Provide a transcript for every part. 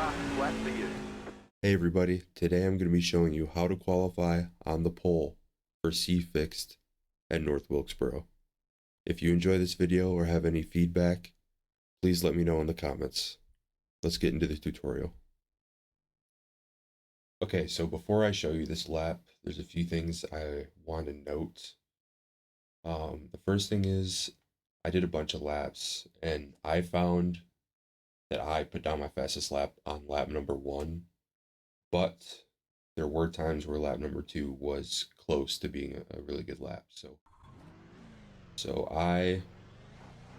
fast lap for you. Hey everybody, today I'm going to be showing you how to qualify on the pole for C Fixed at North Wilkesboro. If you enjoy this video or have any feedback, please let me know in the comments. Let's get into the tutorial. Okay, so before I show you this lap, there's a few things I want to note. The first thing is I did a bunch of laps and I found that I put down my fastest lap on lap number 1. But there were times where lap number 2 was close to being a really good lap. So I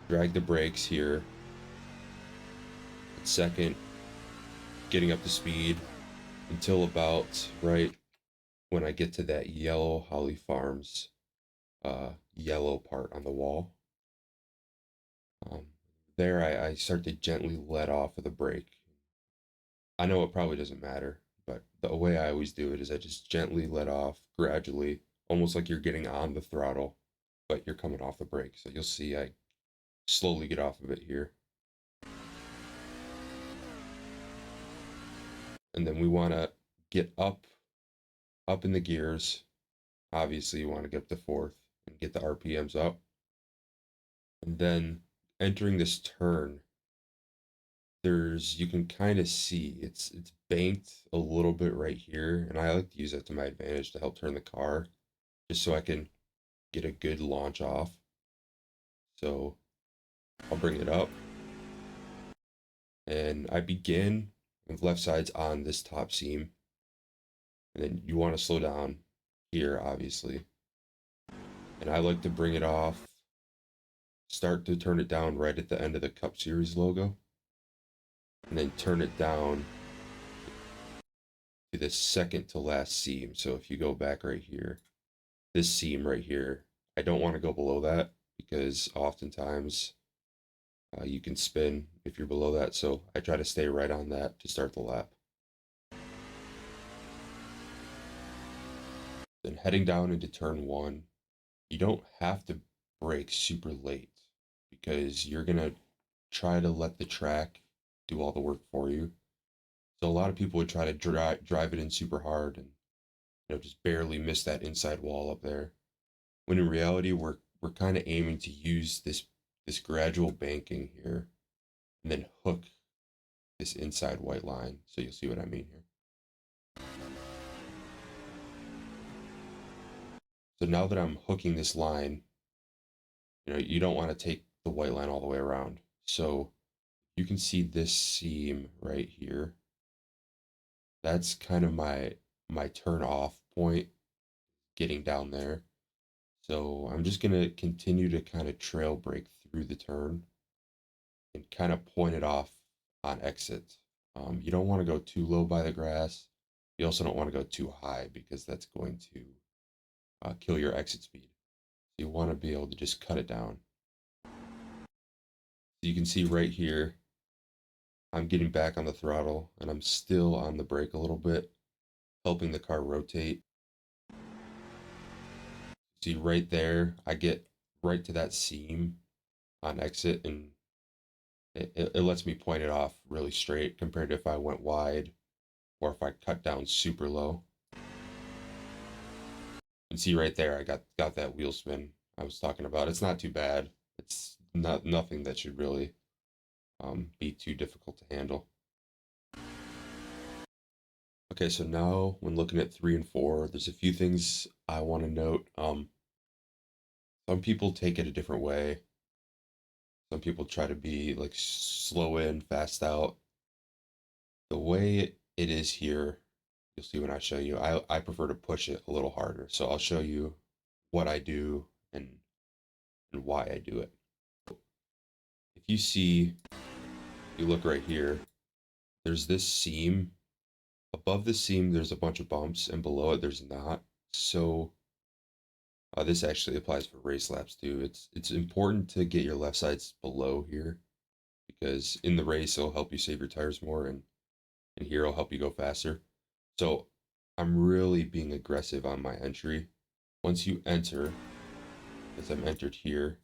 dragged the brakes here at second, getting up to speed until about right when I get to that yellow Holly Farms yellow part on the wall. Um, there I start to gently let off of the brake. I know it probably doesn't matter, but the way I always do it is I just gently let off gradually, almost like you're getting on the throttle, but you're coming off the brake. So you'll see I slowly get off of it here. And then we want to get up in the gears. Obviously, you want to get up to 4th and get the RPMs up. And then entering this turn, you can kind of see it's banked a little bit right here, and I like to use that to my advantage to help turn the car, just so I can get a good launch off. So I'll bring it up, and I begin with left side's on this top seam, and then you want to slow down here, obviously. And I like to bring it off, start to turn it down right at the end of the Cup Series logo, and then turn it down to the second to last seam. So if you go back right here, this seam right here, I don't want to go below that because oftentimes you can spin if you're below that. So I try to stay right on that to start the lap. Then heading down into turn 1, you don't have to brake super late because you're going to try to let the track do all the work for you. So a lot of people would try to drive it in super hard and just barely miss that inside wall up there. When in reality, we're kind of aiming to use this gradual banking here and then hook this inside white line. So you'll see what I mean here. So now that I'm hooking this line, you don't want to take the white line all the way around. So you can see this seam right here. That's kind of my turn off point, getting down there. So I'm just gonna continue to kind of trail brake through the turn and kind of point it off on exit. You don't want to go too low by the grass. You also don't want to go too high because that's going to kill your exit speed. You want to be able to just cut it down. So you can see right here, I'm getting back on the throttle and I'm still on the brake a little bit, helping the car rotate. See right there, I get right to that seam on exit, and it lets me point it off really straight compared to if I went wide or if I cut down super low. You can see right there, I got that wheel spin I was talking about. It's not too bad. It's nothing that should really be too difficult to handle. Okay, so now when looking at 3 and 4, there's a few things I want to note. Some people take it a different way. Some people try to be like slow in, fast out. The way it is here, you'll see when I show you, I prefer to push it a little harder. So I'll show you what I do and why I do it. If you see, you look right here, there's this seam. Above the seam, there's a bunch of bumps, and below it, there's not. So this actually applies for race laps too. It's important to get your left sides below here because in the race, it'll help you save your tires more, and here it'll help you go faster. So I'm really being aggressive on my entry. Once you enter, as I'm entered here,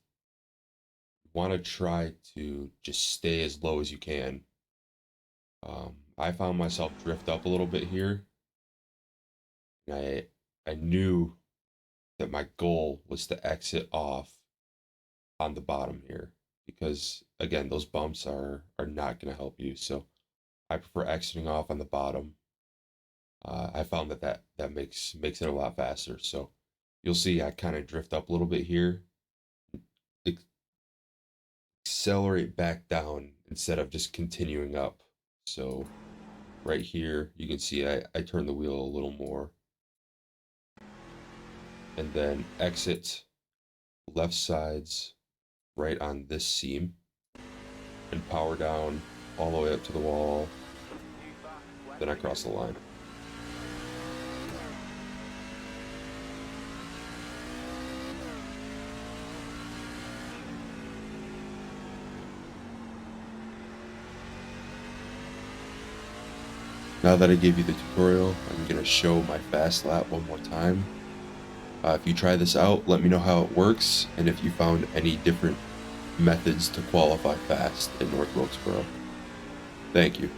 you want to try to just stay as low as you can. I found myself drift up a little bit here, and I knew that my goal was to exit off on the bottom here because again, those bumps are not going to help you. So I prefer exiting off on the bottom. I found that makes it a lot faster. So you'll see I kind of drift up a little bit here, accelerate back down instead of just continuing up. So right here, you can see I turn the wheel a little more and then exit left sides right on this seam and power down all the way up to the wall. Then I cross the line. Now that I gave you the tutorial, I'm going to show my fast lap one more time. If you try this out, let me know how it works and if you found any different methods to qualify fast in North Wilkesboro. Thank you.